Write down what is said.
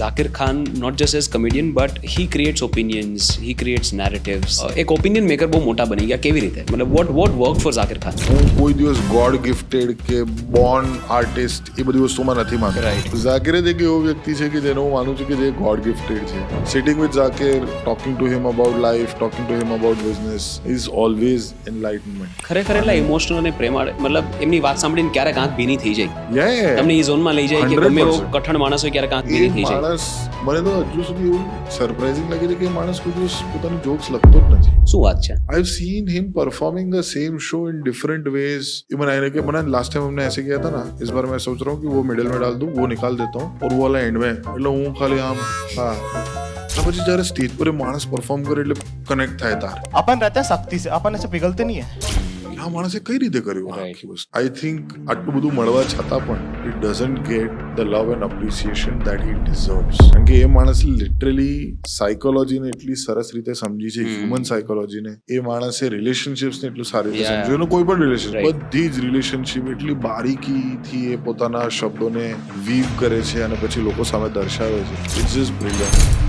Zakir Khan, not just as comedian, but he creates opinions, he creates narratives. એક opinion maker બહુ મોટા બની ગયા કેવી રીતે? મતલબ what worked for Zakir Khan? હું કોઈ દિવસ ગોડ ગિફ્ટેડ કે બોર્ન આર્ટિસ્ટ એ બધી વસ્તુમાં નથી માનતો. Right. ઝાકિર જ એક એવો વ્યક્તિ છે કે જેને હું માનું છું કે જે ગોડ ગિફ્ટેડ છે. Sitting with Zakir, talking to him about life, talking to him about business is always enlightenment. ખરેખર એટલા ઇમોશનલ અને પ્રેમાળ, મતલબ એમની વાત સાંભળીને ક્યારેક આંખ ભીની થઈ જાય. તમને એ ઝોનમાં લઈ જાય કે ગમે એવો 100%. કઠણ માણસ હોય ક્યારેક આંખ ભીની થઈ જાય. માણસ મને તો હજુ સુધી એવું સરપ્રાઇઝિંગ લાગે છે કે એ માણસ કોઈ દિવસ પોતાની જોક્સ લખતો જ નથી. શું વાત છે? I've seen him performing the same show in different ways. Even आने के मैंने लास्ट टाइम हमने ऐसे किया था ना, इस बार मैं सोच रहा हूँ कि वो मिडिल में डाल दूँ, वो निकाल देता हूँ और वो वाला एंड में એટલે હું ખાલી આમ પછી જ્યારે સ્ટેજ પર એ માણસ પરફોર્મ કરે એટલે કનેક્ટ થાય તાર अपन रहते हैं सख्ती से, अपन ऐसे पिघलते नहीं है. આ માણસે કઈ રીતે કર્યું આ આખી વસ્તુ. આઈ થિંક આટલું બધું મળવા છતાં પણ it doesn't get the love and appreciation that he deserves. કારણ કે એ માણસે લિટરલી સાયકોલોજીને એટલી સરસ રીતે સમજી છે, હ્યુમન સાયકોલોજીને. એ માણસે રિલેશનશિપ્સને એટલું સારી રીતે સમજ્યું. એનું કોઈ પણ રિલેશનશિપ, બધી જ રિલેશનશિપ એટલી બારીકીથી એ પોતાના શબ્દોને વીવ કરે છે અને પછી લોકો સામે દર્શાવે છે. It's just brilliant.